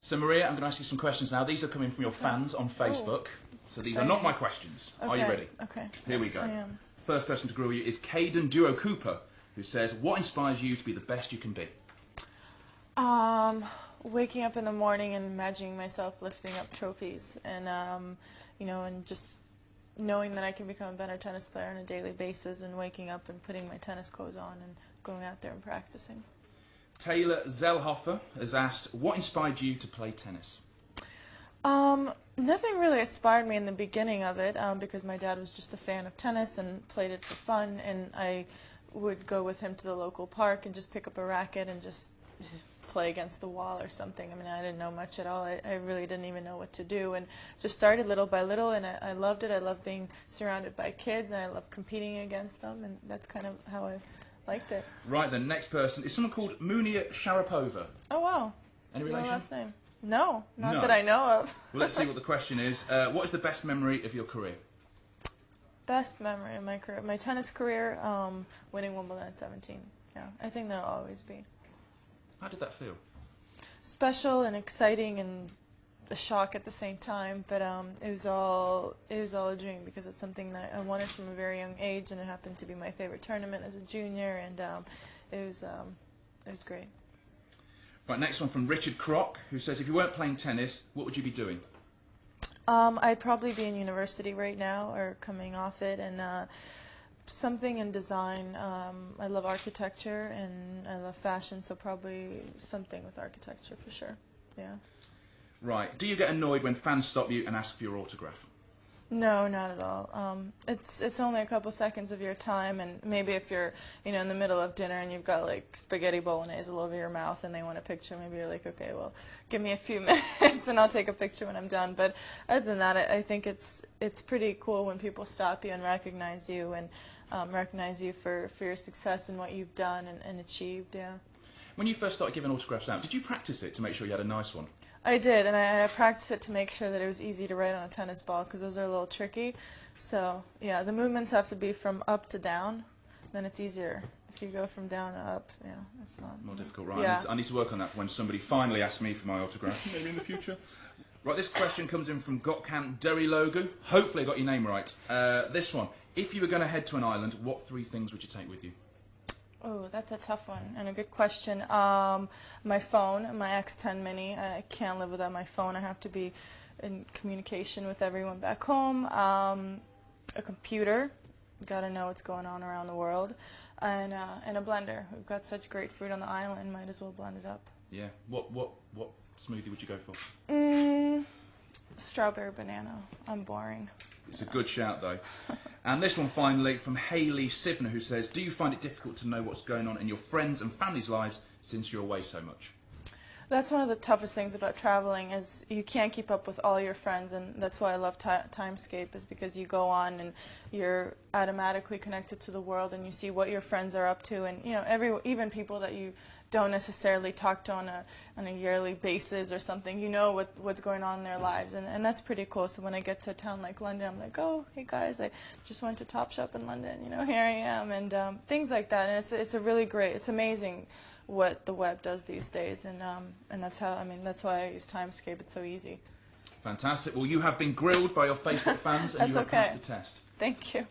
So Maria, I'm going to ask you some questions now. These are coming from your fans on Facebook. So these are not my questions. Okay. Are you ready? Okay. Here we go. I am. First person to grill you is Caden Duo Cooper, who says, what inspires you to be the best you can be? Waking up in the morning and imagining myself lifting up trophies and, you know, and just knowing that I can become a better tennis player on a daily basis and waking up and putting my tennis clothes on and going out there and practicing. Taylor Zellhofer has asked, what inspired you to play tennis? Nothing really inspired me in the beginning of it because my dad was just a fan of tennis and played it for fun, and I would go with him to the local park and just pick up a racket and just play against the wall or something. I mean, I didn't know much at all. I really didn't even know what to do, and just started little by little, and I loved it. I loved being surrounded by kids, and I loved competing against them, and that's kind of how I liked it. Right, the next person is someone called Munia Sharapova. Oh, wow. Any relation? Your last name? No, not that I know of. Well, let's see what the question is. What is the best memory of your career? Best memory of my career? My tennis career, winning Wimbledon at 17. Yeah, I think that'll always be. How did that feel? Special and exciting and a shock at the same time, but it was all a dream because it's something that I wanted from a very young age, and it happened to be my favorite tournament as a junior, and it was great. Right, next one from Richard Crock, who says, if you weren't playing tennis, what would you be doing? I'd probably be in university right now, or coming off it, and something in design. I love architecture, and I love fashion, so probably something with architecture for sure, yeah. Right, do you get annoyed when fans stop you and ask for your autograph? No, not at all. It's only a couple seconds of your time, and maybe if you're, you know, in the middle of dinner and you've got like spaghetti bolognese all over your mouth and they want a picture, maybe you're like, okay, well, give me a few minutes and I'll take a picture when I'm done. But other than that, I think it's pretty cool when people stop you and recognize you for your success and what you've done and achieved. Yeah. When you first started giving autographs out, did you practice it to make sure you had a nice one? I did, and I practiced it to make sure that it was easy to write on a tennis ball because those are a little tricky. So, yeah, the movements have to be from up to down, then it's easier. If you go from down to up, yeah, it's not... More difficult, right? Yeah. I need to work on that when somebody finally asks me for my autograph, maybe in the future. Right, this question comes in from Gokhan Derry Logu. Hopefully I got your name right. This one, if you were going to head to an island, what 3 things would you take with you? Oh, that's a tough one and a good question. My phone, my X10 Mini. I can't live without my phone. I have to be in communication with everyone back home. A computer. Got to know what's going on around the world. And a blender. We've got such great fruit on the island. Might as well blend it up. Yeah. What smoothie would you go for? Strawberry banana. I'm boring. It's a good shout, though. And this one, finally, from Hayley Sivner, who says, do you find it difficult to know what's going on in your friends' and family's lives since you're away so much? That's one of the toughest things about traveling is you can't keep up with all your friends, and that's why I love Timescape, is because you go on and you're automatically connected to the world and you see what your friends are up to, and you know, even people that you don't necessarily talk to on a yearly basis or something, you know what's going on in their lives, and that's pretty cool. So when I get to a town like London, I'm like, oh, hey guys, I just went to Topshop in London, you know, here I am, and things like that. And it's a really great, it's amazing what the web does these days, and that's how, I mean, that's why I use Timescape. It's so easy. Fantastic. Well, you have been grilled by your Facebook fans, and you have passed the test. Thank you.